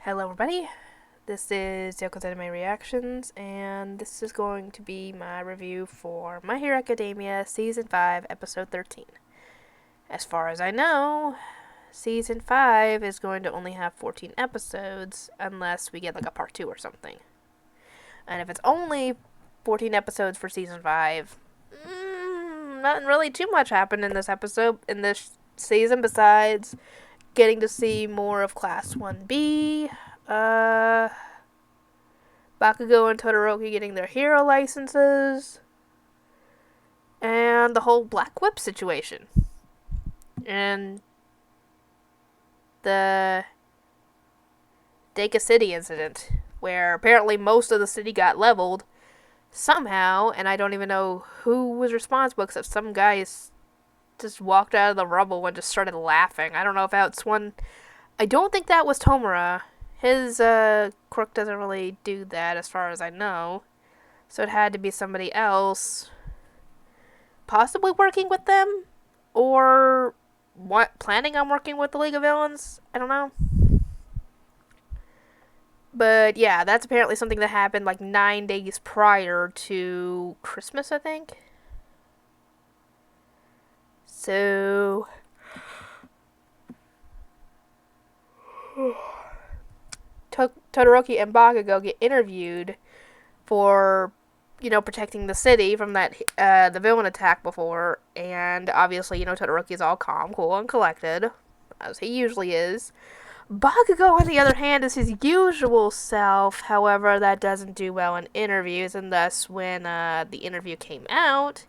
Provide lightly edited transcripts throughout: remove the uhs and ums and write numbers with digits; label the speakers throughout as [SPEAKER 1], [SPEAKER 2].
[SPEAKER 1] Hello everybody, this is Yoko's Anime Reactions, and this is going to be my review for My Hero Academia Season 5, Episode 13. As far as I know, Season 5 is going to only have 14 episodes, unless we get like a part 2 or something. And if it's only 14 episodes for Season 5, not really too much happened in this season, besides getting to see more of Class 1B, Bakugo and Todoroki getting their hero licenses, and the whole Black Whip situation, and the Deka City incident, where apparently most of the city got leveled somehow, and I don't even know who was responsible, except some guys just walked out of the rubble and just started laughing. I don't know if that's one. I don't think that was Tomura. His quirk doesn't really do that as far as I know. So it had to be somebody else. Possibly working with them? Or planning on working with the League of Villains? I don't know. But yeah, that's apparently something that happened like 9 days prior to Christmas, I think. So Todoroki and Bakugo get interviewed for, protecting the city from that the villain attack before, and obviously, Todoroki is all calm, cool, and collected, as he usually is. Bakugo, on the other hand, is his usual self. However, that doesn't do well in interviews, and thus, when the interview came out,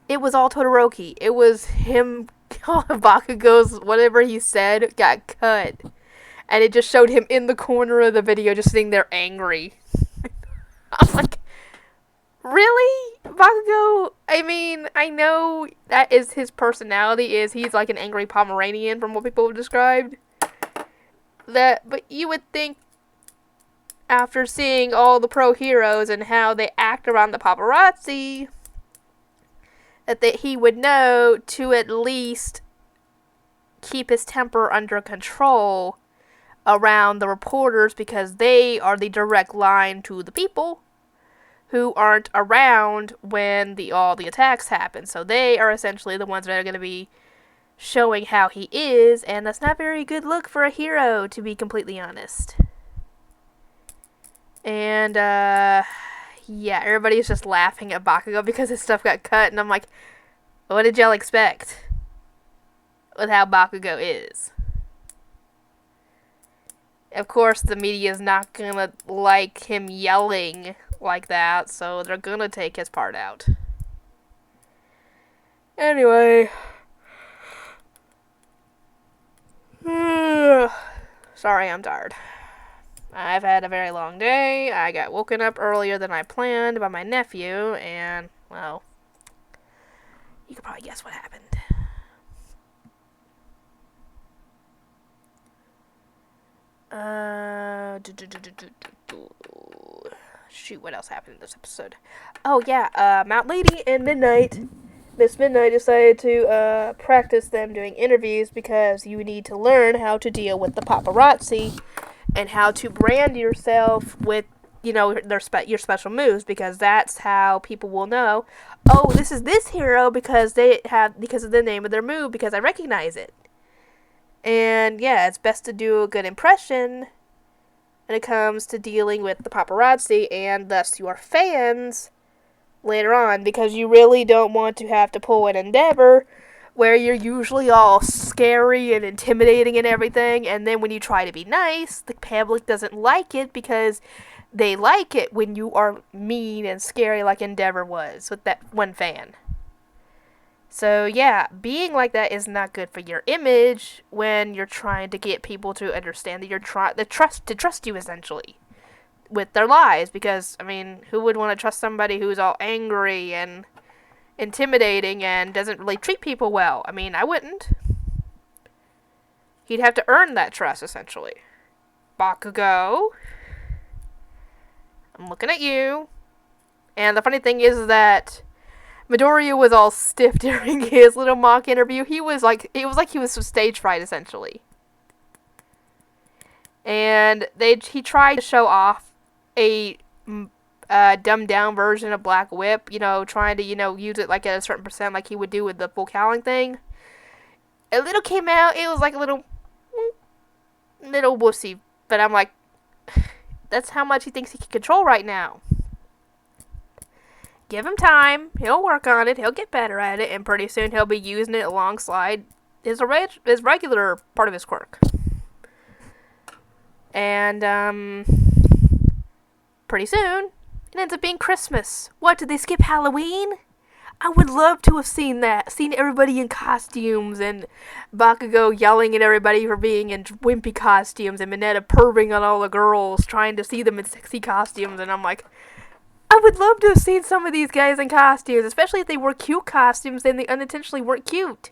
[SPEAKER 1] it was all Todoroki. It was him. Bakugo's whatever he said got cut, and it just showed him in the corner of the video, just sitting there angry. I'm like, really, Bakugo? I mean, I know that is his personality. He's like an angry Pomeranian, from what people have described. But you would think, after seeing all the pro heroes and how they act around the paparazzi, that he would know to at least keep his temper under control around the reporters, because they are the direct line to the people who aren't around when all the attacks happen. So they are essentially the ones that are going to be showing how he is, and that's not a very good look for a hero, to be completely honest. And yeah, everybody's just laughing at Bakugo because his stuff got cut, and I'm like, what did y'all expect with how Bakugo is? Of course, the media is not gonna like him yelling like that, so they're gonna take his part out. Anyway. Sorry, I'm tired. I've had a very long day. I got woken up earlier than I planned by my nephew, and, well, you could probably guess what happened. Shoot, what else happened in this episode? Oh, yeah, Mount Lady and Miss Midnight decided to practice them doing interviews, because you need to learn how to deal with the paparazzi and how to brand yourself with, your special moves, because that's how people will know, oh, this is this hero because of the name of their move, because I recognize it. And yeah, it's best to do a good impression when it comes to dealing with the paparazzi, and thus your fans later on, because you really don't want to have to pull an Endeavor where you're usually all scary and intimidating and everything, and then when you try to be nice, the public doesn't like it, because they like it when you are mean and scary like Endeavor was with that one fan. So yeah, being like that is not good for your image when you're trying to get people to understand that you're to trust you, essentially, with their lives, because, I mean, who would want to trust somebody who's all angry and intimidating and doesn't really treat people well? I mean, I wouldn't. He'd have to earn that trust, essentially. Bakugo, I'm looking at you. And the funny thing is that Midoriya was all stiff during his little mock interview. It was like he was stage fright, essentially. And he tried to show off a dumbed down version of Black Whip, trying to, use it like at a certain percent like he would do with the full cowling thing. A little came out, it was like a little wussy. But I'm like, that's how much he thinks he can control right now. Give him time, he'll work on it, he'll get better at it, and pretty soon he'll be using it alongside his regular part of his quirk. And, pretty soon, it ends up being Christmas. What, did they skip Halloween? I would love to have seen that. Seen everybody in costumes and Bakugo yelling at everybody for being in wimpy costumes and Mineta perving on all the girls, trying to see them in sexy costumes. And I'm like, I would love to have seen some of these guys in costumes, especially if they wore cute costumes and they unintentionally weren't cute.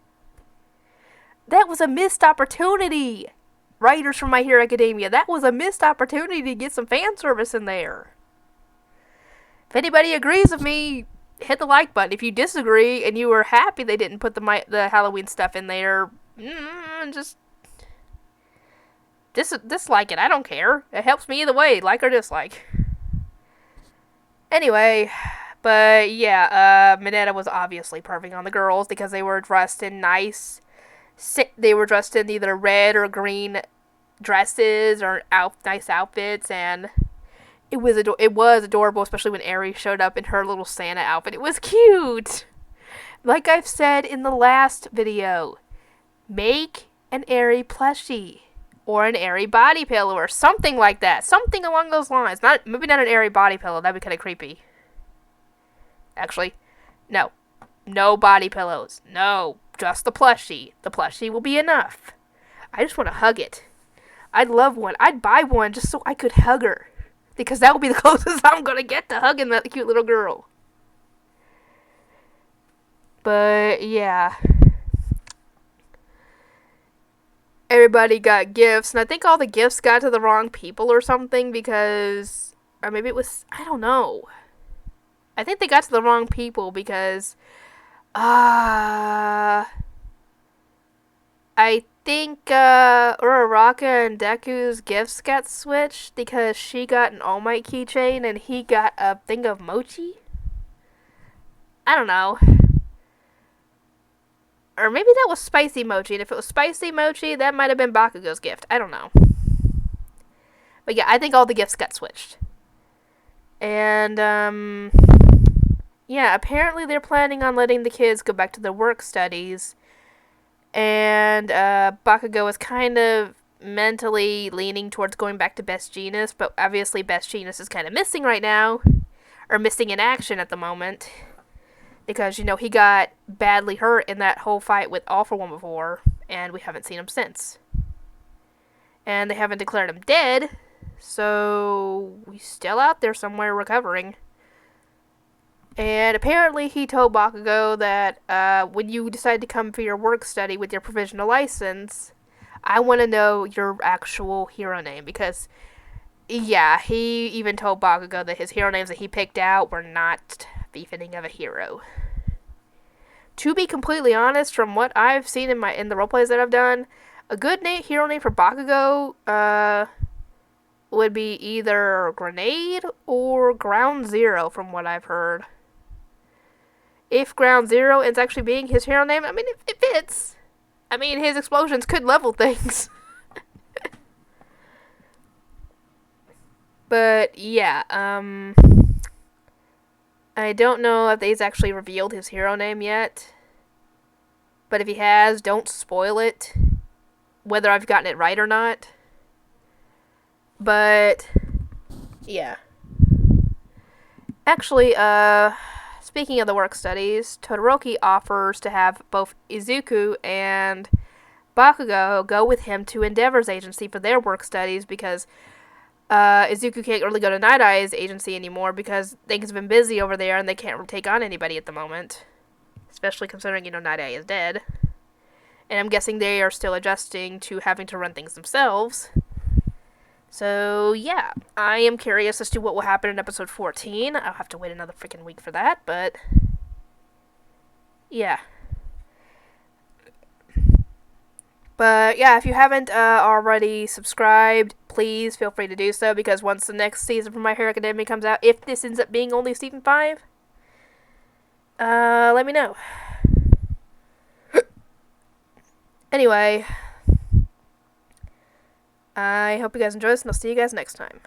[SPEAKER 1] That was a missed opportunity. Writers from My Hero Academia, that was a missed opportunity to get some fan service in there. If anybody agrees with me, hit the like button. If you disagree and you were happy they didn't put the Halloween stuff in there, just dislike it. I don't care. It helps me either way, like or dislike. Anyway, but yeah, Mineta was obviously perving on the girls because they were dressed in they were dressed in either red or green dresses or nice outfits, and it was adorable, especially when Eri showed up in her little Santa outfit. It was cute! Like I've said in the last video, make an Eri plushie. Or an Eri body pillow, or something like that. Something along those lines. Maybe not an Eri body pillow, that'd be kind of creepy. Actually, no. No body pillows. No, just the plushie. The plushie will be enough. I just want to hug it. I'd love one. I'd buy one just so I could hug her. Because that will be the closest I'm going to get to hugging that cute little girl. But, yeah. Everybody got gifts, and I think all the gifts got to the wrong people or something because... Or maybe it was... I don't know. I think they got to the wrong people because... I think Uraraka and Deku's gifts got switched because she got an All Might keychain and he got a thing of mochi. I don't know. Or maybe that was spicy mochi, and if it was spicy mochi, that might have been Bakugo's gift. I don't know. But yeah, I think all the gifts got switched. And, yeah, apparently they're planning on letting the kids go back to their work studies. And, Bakugo is kind of mentally leaning towards going back to Best Jeanist, but obviously Best Jeanist is kind of missing right now. Or missing in action at the moment. Because, he got badly hurt in that whole fight with All For One before, and we haven't seen him since. And they haven't declared him dead, so he's still out there somewhere recovering. And apparently he told Bakugo that when you decide to come for your work study with your provisional license, I want to know your actual hero name, because, yeah, he even told Bakugo that his hero names that he picked out were not befitting of a hero. To be completely honest, from what I've seen in the roleplays that I've done, a good hero name for Bakugo would be either Grenade or Ground Zero, from what I've heard. If Ground Zero ends actually being his hero name, I mean, it fits. I mean, his explosions could level things. But, yeah, I don't know if he's actually revealed his hero name yet. But if he has, don't spoil it. Whether I've gotten it right or not. But, yeah. Actually, speaking of the work studies, Todoroki offers to have both Izuku and Bakugo go with him to Endeavor's agency for their work studies because Izuku can't really go to Night Eye's agency anymore because things have been busy over there and they can't take on anybody at the moment. Especially considering, Night Eye is dead. And I'm guessing they are still adjusting to having to run things themselves. So, yeah. I am curious as to what will happen in episode 14. I'll have to wait another freaking week for that, but... yeah. But yeah, if you haven't already subscribed, please feel free to do so, because once the next season from My Hero Academia comes out, if this ends up being only season 5, let me know. Anyway, I hope you guys enjoy this, and I'll see you guys next time.